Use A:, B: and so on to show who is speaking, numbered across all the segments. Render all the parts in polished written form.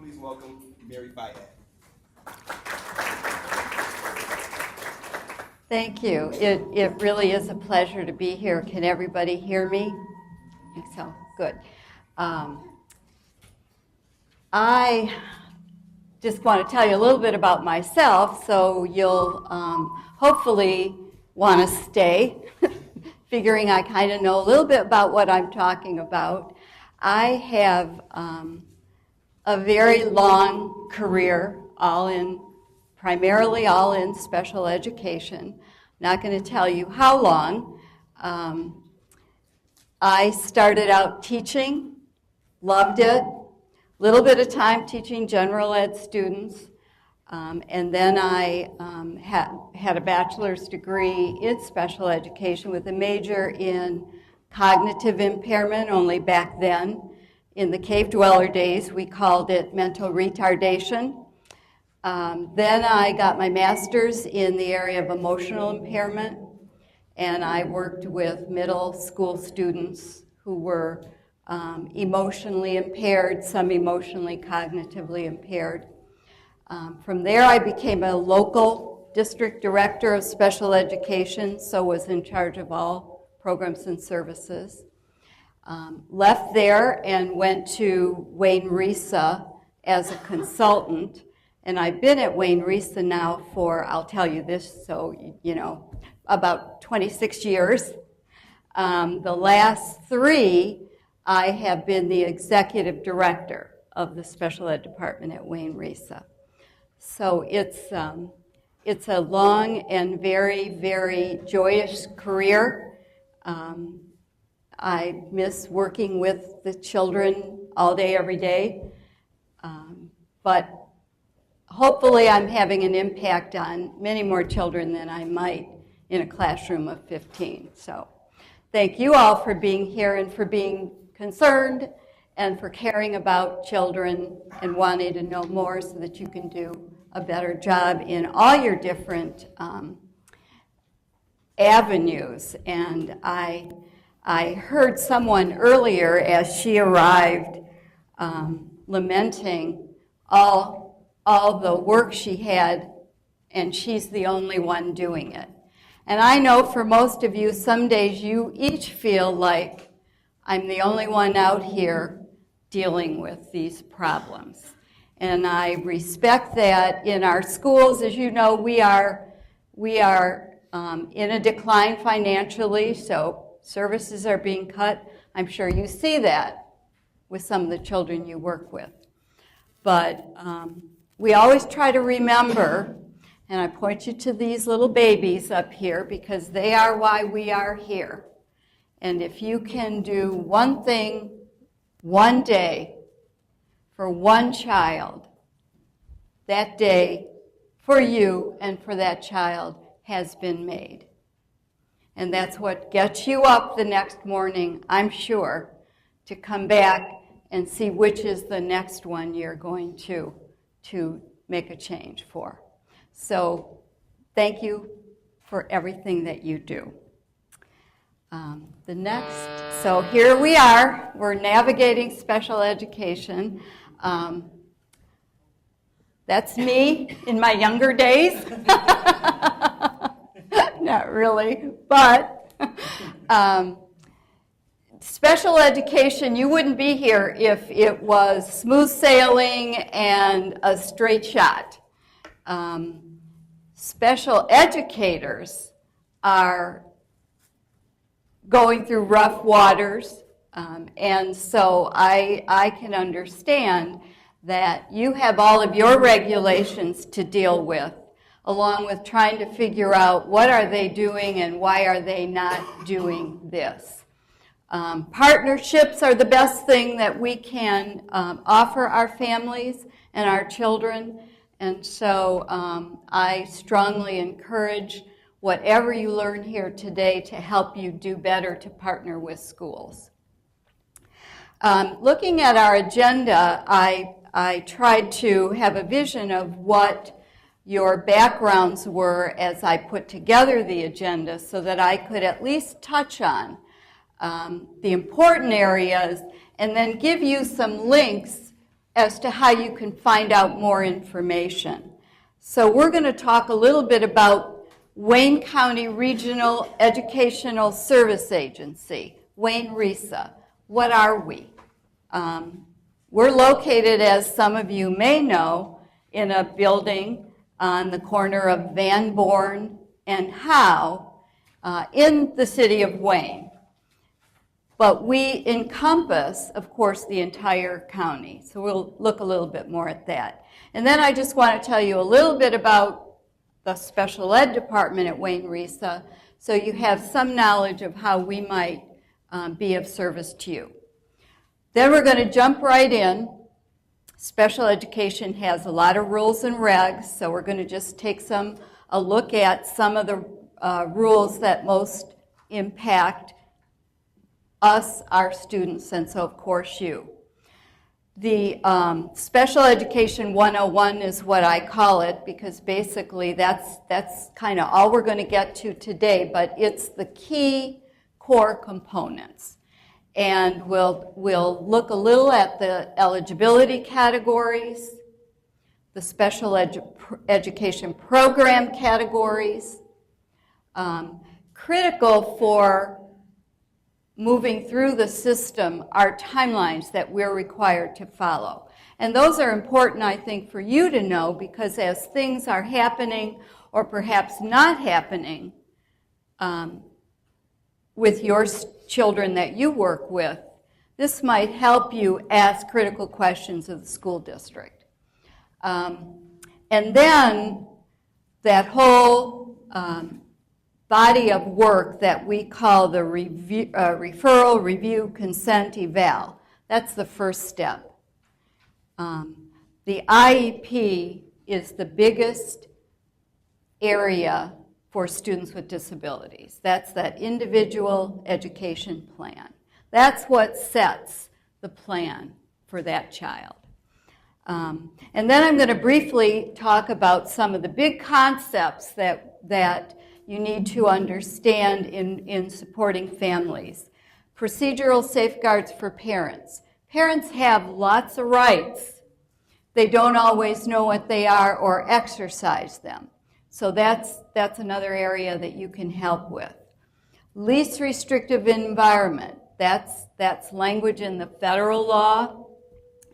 A: please welcome Mary Fayad.
B: Thank you. It really is a pleasure to be here. Can everybody hear me? I think so. Good. I just want to tell you a little bit about myself, so you'll hopefully want to stay, figuring I kind of know a little bit about what I'm talking about. I have a very long career, primarily all in special education. Not going to tell you how long. I started out teaching, loved it, little bit of time teaching general ed students, and then I had a bachelor's degree in special education with a major in cognitive impairment. Only back then, in the cave dweller days, we called it mental retardation. Then I got my master's in the area of emotional impairment, and I worked with middle school students who were emotionally impaired, some emotionally cognitively impaired. From there, I became a local district director of special education, so was in charge of all programs and services. Left there and went to Wayne Risa as a consultant, and I've been at Wayne Risa now for, I'll tell you this, so you know, about 26 years. The last 3, I have been the executive director of the special ed department at Wayne Risa. So it's a long and very, very joyous career. I miss working with the children all day, every day. But hopefully I'm having an impact on many more children than I might in a classroom of 15. So thank you all for being here and for being concerned and for caring about children and wanting to know more so that you can do a better job in all your different avenues. And I heard someone earlier as she arrived lamenting all the work she had, and she's the only one doing it. And I know for most of you, some days you each feel like I'm the only one out here dealing with these problems. And I respect that. In our schools, as you know, we are in a decline financially, so services are being cut. I'm sure you see that with some of the children you work with. But we always try to remember, and I point you to these little babies up here because they are why we are here. And if you can do one thing, one day, for one child, that day for you and for that child has been made. And that's what gets you up the next morning, I'm sure, to come back and see which is the next one you're going to make a change for. So thank you for everything that you do. So here we are. We're navigating special education. That's me in my younger days. Not really, but special education, you wouldn't be here if it was smooth sailing and a straight shot. Special educators are going through rough waters, and so I can understand that you have all of your regulations to deal with, along with trying to figure out what are they doing and why are they not doing this. Partnerships are the best thing that we can offer our families and our children, and so I strongly encourage whatever you learn here today to help you do better to partner with schools. Looking at our agenda, I tried to have a vision of what your backgrounds were as I put together the agenda so that I could at least touch on the important areas and then give you some links as to how you can find out more information. So we're going to talk a little bit about Wayne County Regional Educational Service Agency, Wayne RESA. What are we? We're located, as some of you may know, in a building on the corner of Van Born and Howe in the city of Wayne. But we encompass, of course, the entire county. So we'll look a little bit more at that. And then I just want to tell you a little bit about the special ed department at Wayne RESA, so you have some knowledge of how we might be of service to you. Then we're going to jump right in. Special education has a lot of rules and regs, so we're going to just take a look at some of the rules that most impact us, our students, and so of course you. The Special Education 101 is what I call it, because basically that's kind of all we're going to get to today, but it's the key core components. And we'll look a little at the eligibility categories, the special education program categories, critical for moving through the system are timelines that we're required to follow. And those are important, I think, for you to know, because as things are happening or perhaps not happening with your children that you work with, this might help you ask critical questions of the school district. And then that whole body of work that we call the referral, review, consent, eval. That's the first step. The IEP is the biggest area for students with disabilities. That's that individual education plan. That's what sets the plan for that child. And then I'm going to briefly talk about some of the big concepts that you need to understand in supporting families. Procedural safeguards for parents. Parents have lots of rights. They don't always know what they are or exercise them. So that's another area that you can help with. Least restrictive environment. That's language in the federal law.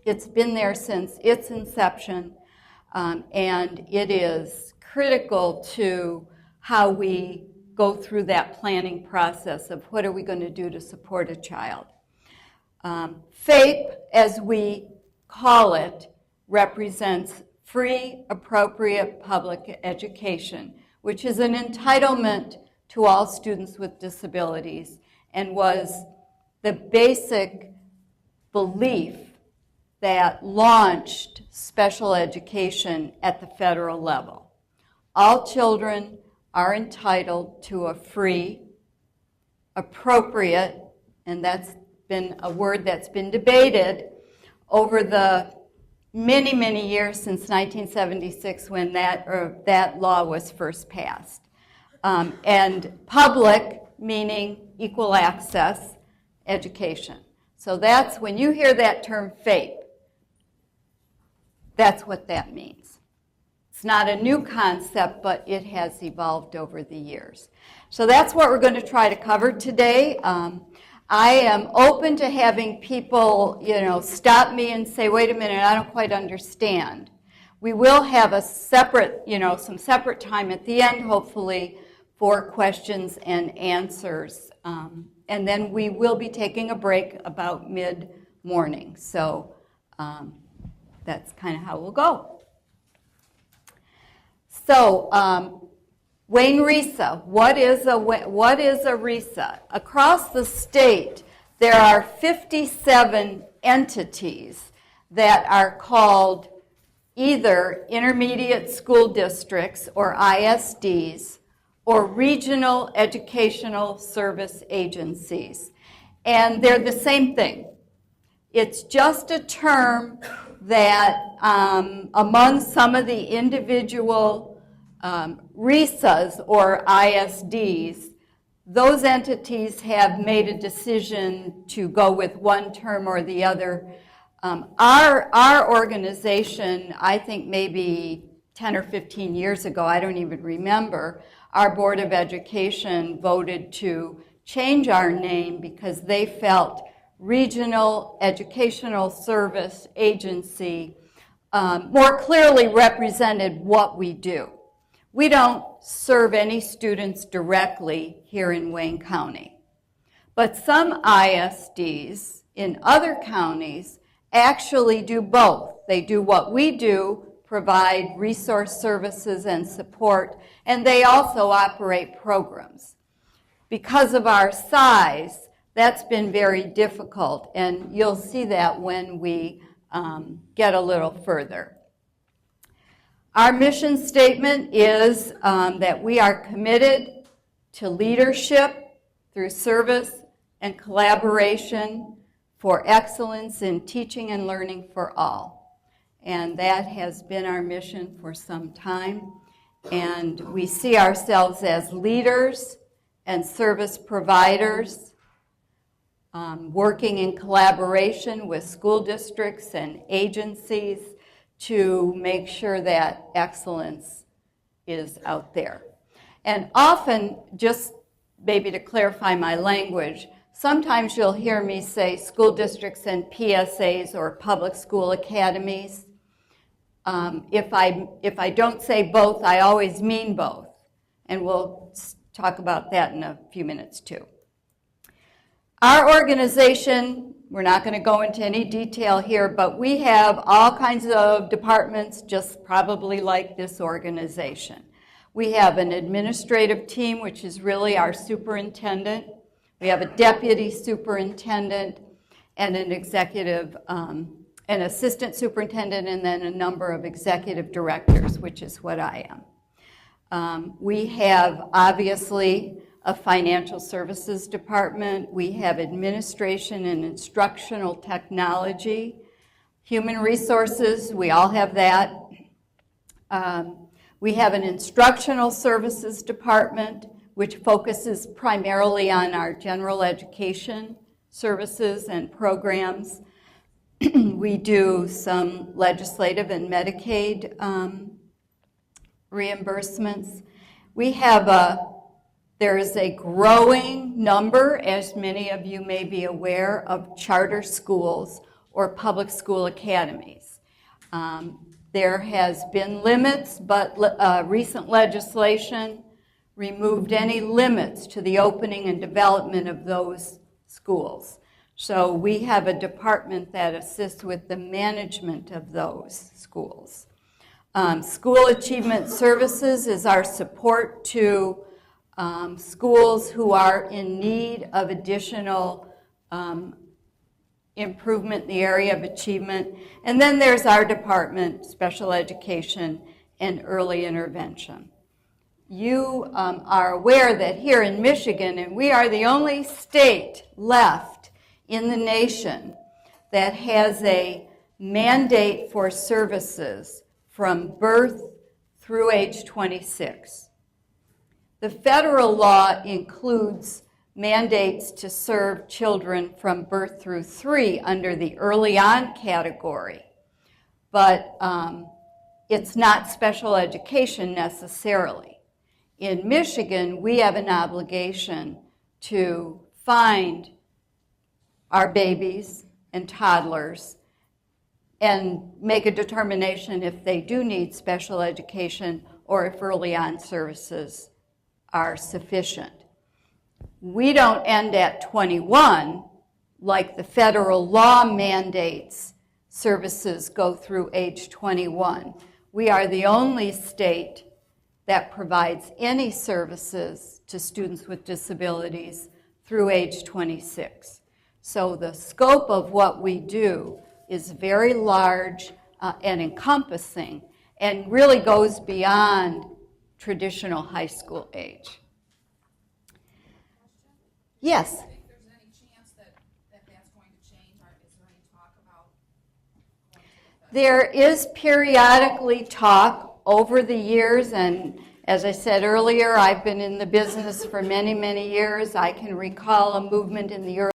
B: It's been there since its inception, and it is critical to how we go through that planning process of what are we going to do to support a child. FAPE, as we call it, represents free, appropriate public education, which is an entitlement to all students with disabilities and was the basic belief that launched special education at the federal level. All children are entitled to a free, appropriate, and that's been a word that's been debated over the many, many years since 1976 when that law was first passed. And public, meaning equal access education. So that's, when you hear that term FAPE, that's what that means. It's not a new concept, but it has evolved over the years. So that's what we're going to try to cover today. I am open to having people, stop me and say, wait a minute, I don't quite understand. We will have a separate, some separate time at the end, hopefully, for questions and answers. And then we will be taking a break about mid-morning. So that's kind of how we'll go. So, Wayne RESA, what is a RESA? Across the state, there are 57 entities that are called either intermediate school districts, or ISDs, or regional educational service agencies. And they're the same thing. It's just a term that among some of the individual RESAs or ISDs, those entities have made a decision to go with one term or the other Our organization, I think maybe 10 or 15 years ago, I don't even remember, our Board of Education voted to change our name because they felt Regional Educational Service Agency more clearly represented what we do. We don't serve any students directly here in Wayne County, but some ISDs in other counties actually do both. They do what we do, provide resource services and support, and they also operate programs. Because of our size, that's been very difficult, and you'll see that when we get a little further. Our mission statement is that we are committed to leadership through service and collaboration for excellence in teaching and learning for all. And that has been our mission for some time. And we see ourselves as leaders and service providers, working in collaboration with school districts and agencies to make sure that excellence is out there. And often, just maybe to clarify my language, sometimes you'll hear me say school districts and PSAs or public school academies. If I don't say both, I always mean both. And we'll talk about that in a few minutes too. Our organization, we're not going to go into any detail here, but we have all kinds of departments just probably like this organization. We have an administrative team, which is really our superintendent. We have a deputy superintendent and an executive, an assistant superintendent, and then a number of executive directors, which is what I am. We have, obviously, a financial services department. We have administration and instructional technology. Human resources, we all have that. We have an instructional services department, which focuses primarily on our general education services and programs. We do some legislative and Medicaid reimbursements. There is a growing number, as many of you may be aware, of charter schools or public school academies. There has been limits, but recent legislation removed any limits to the opening and development of those schools. So we have a department that assists with the management of those schools. School Achievement Services is our support to schools who are in need of additional improvement in the area of achievement. And then there's our department, Special Education and Early Intervention. You are aware that here in Michigan, and we are the only state left in the nation that has a mandate for services from birth through age 26. The federal law includes mandates to serve children from birth through 3 under the early on category, but it's not special education necessarily. In Michigan, we have an obligation to find our babies and toddlers and make a determination if they do need special education or if early on services are sufficient. We don't end at 21 like the federal law mandates services go through age 21. We are the only state that provides any services to students with disabilities through age 26. So the scope of what we do is very large and encompassing and really goes beyond traditional high school age. Yes?
A: Do you think there's any chance that that's going to change, or is there any talk about going to the
B: There is periodically talk over the years, and as I said earlier, I've been in the business for many, many years. I can recall a movement in the early